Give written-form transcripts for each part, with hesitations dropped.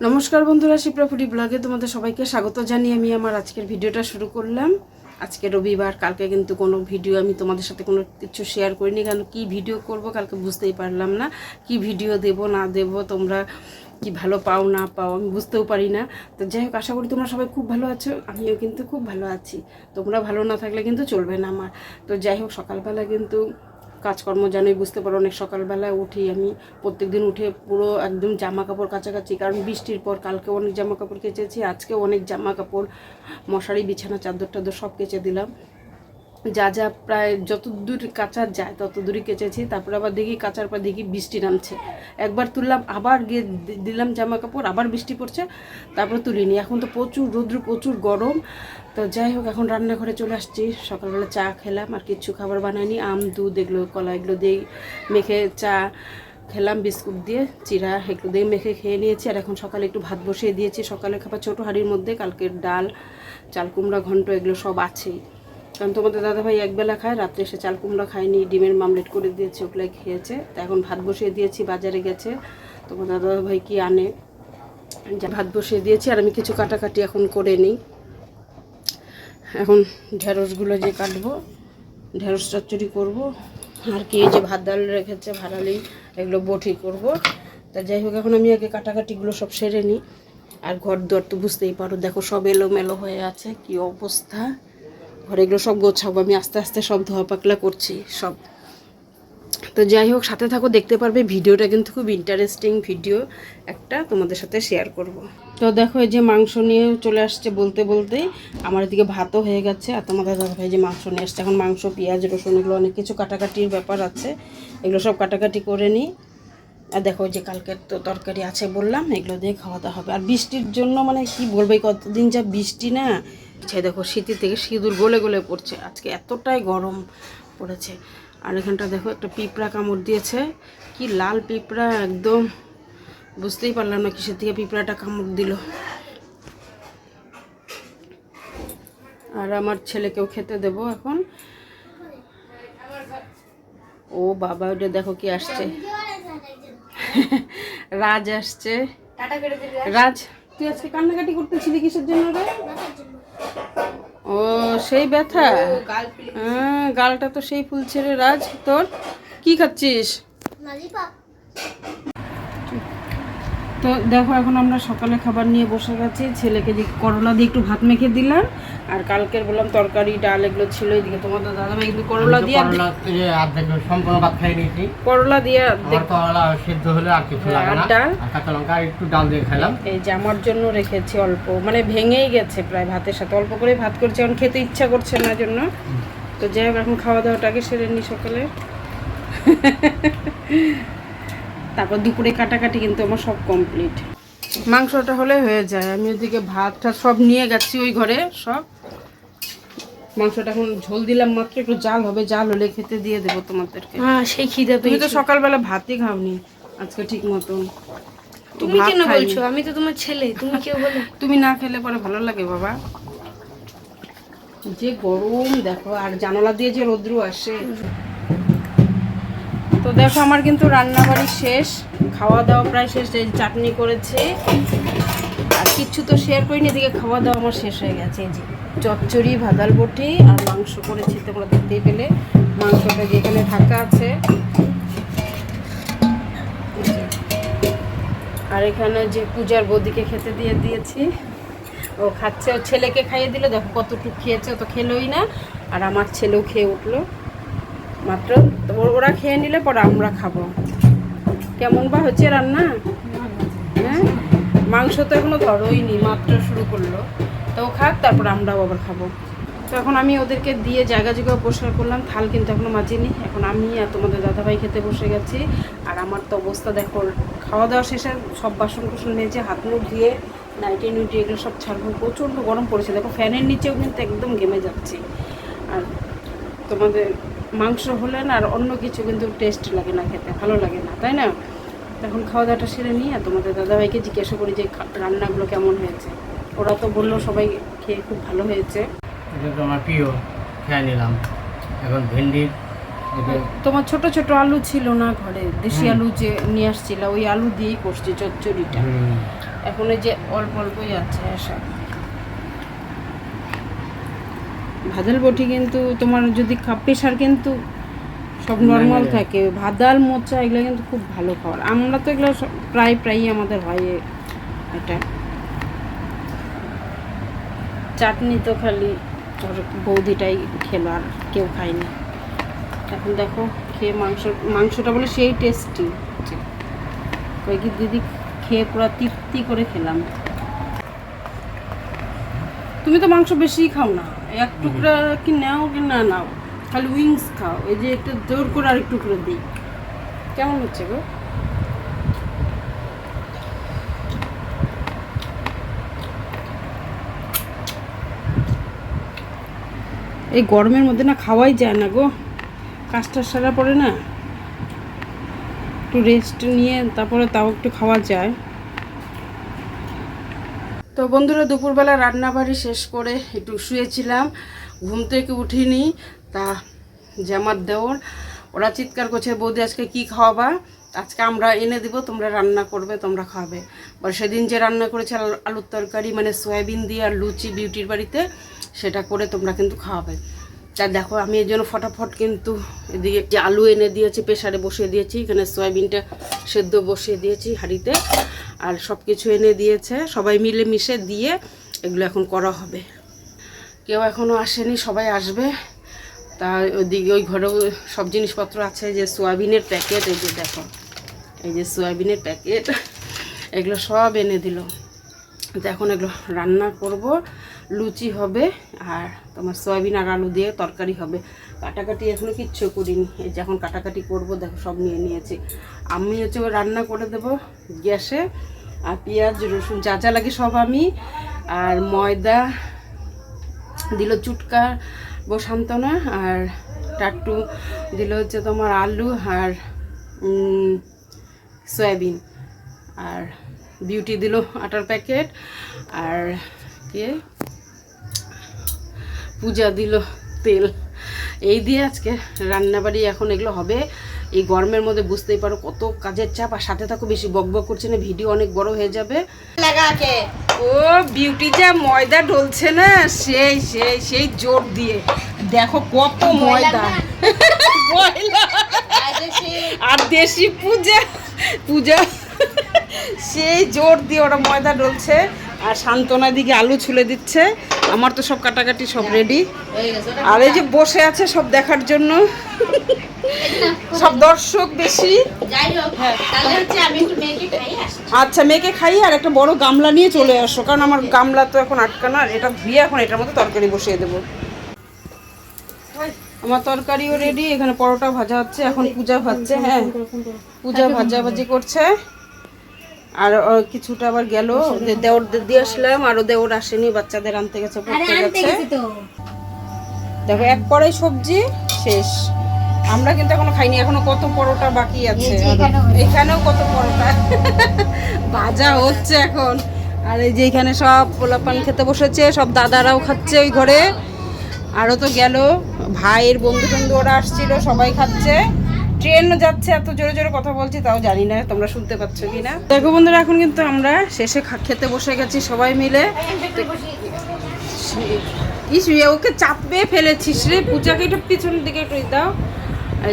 নমস্কার বন্ধুরা, শিপ্রা ফুডি ব্লগে তোমাদের সবাইকে স্বাগত জানিয়ে আমি আমার আজকের ভিডিওটা শুরু করলাম। আজকে রবিবার, কালকে কিন্তু কোনো ভিডিও আমি তোমাদের সাথে কোনো কিছু শেয়ার করিনি, কারণ কি ভিডিও করব কালকে বুঝতেই পারলাম না, কি ভিডিও দেব না দেব, তোমরা কি ভালো পাও না পাও আমি বুঝতেও পারি না। তো যাই হোক, আশা করি তোমরা সবাই খুব ভালো আছো, আমিও কিন্তু খুব ভালো আছি। তোমরা ভালো না থাকলে কিন্তু চলবে না আমার। তো যাই হোক, সকালবেলা কিন্তু কাজকর্ম জানোই, বুঝতে পারো অনেক সকালবেলা উঠি আমি। প্রত্যেকদিন উঠে পুরো একদম জামা কাপড় কাছাকাছি, কারণ বৃষ্টির পর কালকে অনেক জামা কাপড় কেচেছি, আজকেও অনেক জামা কাপড়, মশারি বিছানা চাদর টাদর সব কেচে দিলাম। যা যা প্রায় যত দূর কাচা যায় তত দূরই কেচেছি। তারপর আবার দেখি কাচার পর দেখি বৃষ্টি নামছে, একবার তুললাম আবার গিয়ে দিলাম জামা কাপড়, আবার বৃষ্টি পড়ছে, তারপর তুলিনি। এখন তো প্রচুর রৌদ্র, প্রচুর গরম। তো যাই হোক, এখন রান্নাঘরে চলে আসছি। সকালবেলা চা খেলাম, আর কিছু খাবার বানাইনি, আম দুধ এগুলো কলা এগুলো দিয়ে মেখে চা খেলাম, বিস্কুট দিয়ে চিরা এগুলো দিয়ে মেখে খেয়ে নিয়েছি। আর এখন সকালে একটু ভাত বসিয়ে দিয়েছি, সকালে খাবার ছোটো হাঁড়ির মধ্যে। কালকের ডাল, চাল কুমড়া ঘন্ট এগুলো সব আছেই, কারণ তোমাদের দাদাভাই একবেলা খায়, রাত্রে এসে চাল কুমড়া খায়নি, ডিমের মামলেট করে দিয়েছে, ওগুলাই খেয়েছে। তা এখন ভাত বসিয়ে দিয়েছি, বাজারে গেছে, তোমার দাদাভাই কি আনে, যা ভাত বসিয়ে দিয়েছি। আর আমি কিছু কাটাকাটি এখন করে নিই। এখন ঢেঁড়সগুলো যে কাটবো, ঢেঁড়স চচ্চড়ি করবো, আর কি যে ভাত ডাল রেখেছে ভাড়ালি এগুলো বটি করব। তা যাই হোক, এখন আমি আগে কাটাকাটিগুলো সব সেরে নিই। আর ঘর দর তো বুঝতেই পারো, দেখো সব এলোমেলো হয়ে আছে, কি অবস্থা। ঘরে এগুলো সব গোছাবো আমি, আস্তে আস্তে সব ধোয়া পাকলা করছি সব। তো যাই হোক, সাথে থাকো, দেখতে পারবে। ভিডিওটা কিন্তু খুব ইন্টারেস্টিং ভিডিও একটা তোমাদের সাথে শেয়ার করব। তো দেখো, এই যে মাংস নিয়ে চলে আসছে বলতে বলতেই আমার এদিকে ভাতও হয়ে গেছে। আর তোমাদের দাদাভাই যে মাংস নিয়ে আসছে, এখন মাংস পেঁয়াজ রসুন এগুলো অনেক কিছু কাটাকাটির ব্যাপার আছে, এগুলো সব কাটাকাটি করে নিই। আর দেখো, যে কালকের তো তরকারি আছে বললাম, এগুলো দিয়ে খাওয়া দাওয়া হবে। আর বৃষ্টির জন্য মানে কি বলবো, কতদিন যা বৃষ্টি না, দেখো শীতি থেকে সিঁদুর গলে গলে পড়ছে, আজকে এতটাই গরম পড়েছে। আর এখানটা দেখো, একটা পিঁপড়া কামড় দিয়েছে, কি লাল পিঁপড়া, একদম বুঝতেই পারলাম না কিসের থেকে পিঁপড়াটা কামড় দিল। আর আমার ছেলেকেও খেতে দেবো এখন। ও বাবা, ওটা দেখো কি আসছে, রাজ আসছে। রাজ, তুই আজকে কান্নাকাটি করতেছিলি কিসের জন্য রে? ও সেই ব্যথা, হ্যাঁ, গালটা তো সেই ফুলছে রে রাজ। তোর কি খাচ্ছিস? তো দেখো, এখন আমরা সকালে খাবার নিয়ে বসে গেছি। ছেলেকে যে করলা দিয়ে একটু ভাত মেখে দিলাম, আর কালকের বললাম তরকারি ডাল এগুলো ছিল। এদিকে তোমার দাদাভাই কিন্তু করলা দিয়ে সম্পূর্ণ ভাত খাই নিয়েছি, করলা দিয়ে করলা সেদ্ধ হলে আর কিছু লাগে না, ডাল আর কাঁচা লঙ্কা একটু ডাল দিয়ে খেলাম। এই যে আমার জন্য রেখেছি অল্প, মানে ভেঙেই গেছে প্রায় ভাতের সাথে, অল্প করে ভাত করছি, এখন খেতে ইচ্ছা করছে না জন্য। তো যাই হোক, এখন খাওয়া দাওয়াটাকে সেরে নিই সকালে। তারপর দুপুরে কাটাকাটি কিন্তু আমার সব কমপ্লিট। মাংসটা হলে হয়ে যায়। আমি ওদিকে ভাতটা সব নিয়ে গেছি ওই ঘরে সব। মাংসটা এখন ঝোল দিলাম মাত্র, একটু জাল হবে, জাল হলে খেতে দিয়ে দেবো তোমাদেরকে। হ্যাঁ, সেই খিদে তুমি তো সকালবেলা ভাতই খাওনি আজকে ঠিক মতন। তুমি কেন বলছো? আমি তো তোমার ছেলে, তুমি কেউ বলে? তুমি না খেলে পরে ভালো লাগে বাবা, যে গরম দেখো, আর জানালা দিয়ে যে রৌদ্র আসে। তো দেখো, আমার কিন্তু রান্নাবাড়ি শেষ, খাওয়া দাওয়া প্রায় শেষ। এই চাটনি করেছে, আর কিচ্ছু তো শেয়ার করিনি, এদিকে খাওয়া দাওয়া আমার শেষ হয়ে গেছে। এই যে চচ্চড়ি, ভাদাল বটি আর মাংস করেছি, তোমরা দেখতেই পেলে। মাংসটা যেখানে ঢাকা আছে, আর এখানে যে পূজার বৌদিকে খেতে দিয়ে দিয়েছি, ও খাচ্ছে। ও ছেলেকে খাইয়ে দিলে, দেখো কতটুকু খেয়েছে, ও তো খেলোই না। আর আমার ছেলেও খেয়ে উঠলো মাত্র। তো ওরা খেয়ে নিলে পরে আমরা খাবো। কেমন বা হচ্ছে রান্না? হ্যাঁ, মাংস তো এখনো ধরোইনি, মাত্র শুরু করলো। তো ও খাক, তারপর আমরাও আবার খাবো। তো এখন আমি ওদেরকে দিয়ে জায়গা জায়গায় পরিষ্কার করলাম, থাল কিন্তু এখনো মাজিনি। এখন আমি আর তোমাদের দাদাভাই খেতে বসে গেছি। আর আমার তো অবস্থা দেখো, খাওয়া দাওয়া শেষে সব বাসন কুসন নিয়েছে, হাত মুখ ধুয়ে নাইটি নুইটি এগুলো সব ছাড়বো। প্রচণ্ড গরম পড়েছে, দেখো ফ্যানের নিচেও কিন্তু একদম ঘেমে যাচ্ছি। আর তোমাদের মাংস হলে না, আর অন্য কিছু কিন্তু টেস্ট লাগে না, খেতে ভালো লাগে না, তাই না? এখন খাওয়া দাওয়াটা সেরে নিই, আর তোমাদের দাদাভাইকে জিজ্ঞাসা করি যে রান্নাগুলো কেমন হয়েছে। ওরা তো বললো সবাই খেয়ে খুব ভালো হয়েছে। এটা তো আমার প্রিয়, খেয়ে নিলাম। এখন ভেন্ডি, তোমার ছোট ছোট আলু ছিল না ঘরে, দেশি আলু যে নিয়ে আসছিল, ওই আলু দিয়েই করছি চচ্চড়িটা। এখন এই যে অল্প অল্পই আছে সব। ভাজাল বটি কিন্তু তোমার যদি প্রেশার কিন্তু সব নর্মাল থাকে, ভাদাল মোচা এগুলো কিন্তু খুব ভালো খাবার। আমরা তো এগুলো প্রায়ই আমাদের হয় এটা। চাটনি তো খালি বৌদিটাই খেলো, আর কেউ খায়নি। এখন দেখো খেয়ে মাংসটা বলে সেই টেস্টি, কয়েকটি দিদি খেয়ে পুরো তৃপ্তি করে খেলাম। তুমি তো মাংস বেশিই খাও না, এক টুকরা কি নাও কি না নাও, খালি উইংস খাও। এই যে একটু জোর করে আর একটু করে দিই। কেমন হচ্ছে গো? এই গরমের মধ্যে না খাওয়াই যায় না গো, কাজটা সারা পড়ে না, একটু রেস্ট নিয়ে তারপরে তাও একটু খাওয়া যায়। তো বন্ধুরা দুপুরবেলা রান্নাবাড়ি শেষ করে একটু শুয়েছিলাম, ঘুম থেকে উঠিনি। তা যে আমার দেওর ওরা চিৎকার করছে, বৌদি আজকে কি খাওয়াবা? আজকে আমরা এনে দিব, তোমরা রান্না করবে, তোমরা খাবে। আর সেদিন যে রান্না করেছে আলুর তরকারি মানে সয়াবিন দিয়ে আর লুচি বিউটির বাড়িতে, সেটা করে তোমরা কিন্তু খাওয়াবে। তা দেখো আমি এই জন্য ফটাফট কিন্তু এদিকে যে আলু এনে দিয়েছি প্রেশারে বসিয়ে দিয়েছি, এখানে সয়াবিনটা সেদ্ধ বসিয়ে দিয়েছি হাঁড়িতে, আর সব কিছু এনে দিয়েছে, সবাই মিলে মিশে দিয়ে এগুলো এখন করা হবে। কেউ এখনও আসেনি, সবাই আসবে। তা ওইদিকে ওই ঘরেও সব জিনিসপত্র আছে, যে সয়াবিনের প্যাকেট, এই যে দেখো এই যে সয়াবিনের প্যাকেট, এগুলো সব এনে দিল। তো এখন এগুলো রান্না করব, লুচি হবে আর তোমার সয়াবিন আর আলু দিয়ে তরকারি হবে। কাটাকাটি এখনও কিচ্ছু করিনি, এই যে এখন কাটাকাটি করব। দেখো সব নিয়ে নিয়েছি। আমি হচ্ছে রান্না করে দেব গ্যাসে, আর পেঁয়াজ রসুন যা যা লাগে সব আমি, আর ময়দা দিল চুটকা বসান্তনা, আর টাট্টু দিল হচ্ছে তোমার আলু আর সয়াবিন, আর বিউটি দিল আটার প্যাকেট, আর কে পূজা দিল তেল। এই দিয়ে আজকে রান্নাবাড়ি এখন এগুলো হবে। এই গরমের মধ্যে বুঝতেই পারো কত কাজের চাপ, আর সাথে থাকো বেশি বকবক করছে না, ভিডিও অনেক বড় হয়ে যাবে। ও বিউটি যা ময়দা ঢলছে না, সেই সেই সেই জোর দিয়ে দেখো কত ময়দা, আর দেশি পূজা পূজা সেই জোর দিয়ে ওরা ময়দা ঢলছে, আর সান্ত্বনা দিকে আলু ছুলে দিচ্ছে। আমার তো সব কাটাকাটি সব রেডি, আর এই যে বসে আছে সব দেখার জন্য সব দর্শক বেশি। আচ্ছা মেয়েকে খাইয়ে আর একটা বড় গামলা নিয়ে চলে আসো, কারণ আমার গামলা তো এখন আটকানো, আর এটা ধুয়ে এখন এটার মধ্যে তরকারি বসিয়ে দেবো। আমার তরকারিও রেডি, এখানে পরোটা ভাজা হচ্ছে, এখন পূজা ভাজছে। হ্যাঁ পূজা ভাজাভাজি করছে, আর কিছুটা আবার গেল দেওর দিয়ে আসলাম, আরও দেওর আসেনি, বাচ্চাদের আনতে গেছে, পড়তে গেছে। দেখো এক কড়াই সবজি শেষ, আমরা কিন্তু এখনো খাইনি, এখনো কত পরোটা বাকি আছে, এখানেও কত পরোটা ভাজা হচ্ছে এখন। আর এই যে এখানে সব পোলাপান খেতে বসেছে, সব দাদারাও খাচ্ছে ওই ঘরে, আরও তো গেল ভাইয়ের বন্ধু বন্ধু ওরা আসছিল, সবাই খাচ্ছে। ট্রেনও যাচ্ছে, এত জোরে জোরে কথা বলছি তাও জানি না তোমরা শুনতে পাচ্ছ কি না। দেখো বন্ধুরা এখন কিন্তু আমরা শেষে খেতে বসে গেছি সবাই মিলে। ওকে চাপবে ফেলেছিস রে, পূজাকে একটু পিছনের দিকে একটু দাও।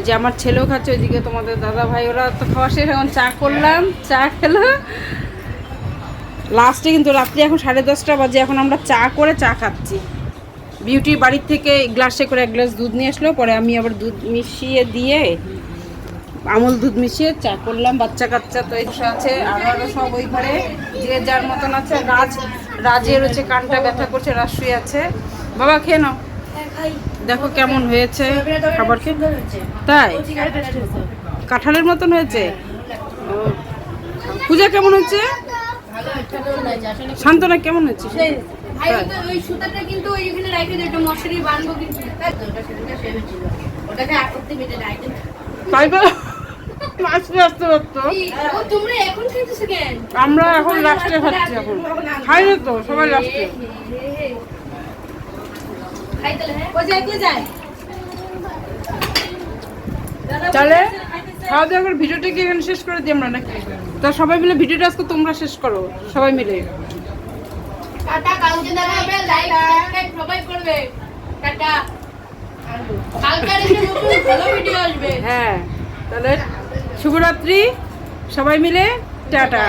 যে আমার ছেলেও খাচ্ছে, ওইদিকে তোমাদের দাদা ভাই ওরা তো খাওয়া শেষ, এখন চা করলাম, চা খেলো লাস্টে। কিন্তু রাত্রি এখন 10:30 বাজে, এখন আমরা চা করে চা খাচ্ছি। বিউটির বাড়ির থেকে গ্লাসে করে 1 গ্লাস দুধ নিয়ে আসলো, পরে আমি আবার দুধ মিশিয়ে দিয়ে আমুল দুধ মিশিয়ে চা করলাম। বাচ্চা কাচ্চা তো এসে আছে, আরও সব ওই ঘরে যে যার মতন আছে। রাজের হচ্ছে কানটা ব্যথা করছে, রাজ শুয়ে আছে। বাবা খেয়ে নাও, দেখো কেমন হয়েছে খাবার। তাই কাঁঠালের মতন হয়েছে। পূজা কেমন হচ্ছে? সান্ত্বনা কেমন হচ্ছে? আমরা এখন লাস্টে খাচ্ছি, এখন খাই না তো সবাই লাস্টে। চলে খাওয়া দাওয়া করে ভিডিওটা কি এখানে শেষ করে দিই আমরা নাকি? তা সবাই মিলে ভিডিওটা আজকে তোমরা শেষ করো সবাই মিলে। টাটা, কালকে দেখা হবে, লাইক সাবস্ক্রাইব সবাই করবে। টাটা। কালকে এসে নতুন ভালো ভিডিও আসবে। হ্যাঁ তাহলে শুভরাত্রি সবাই মিলে, টাটা।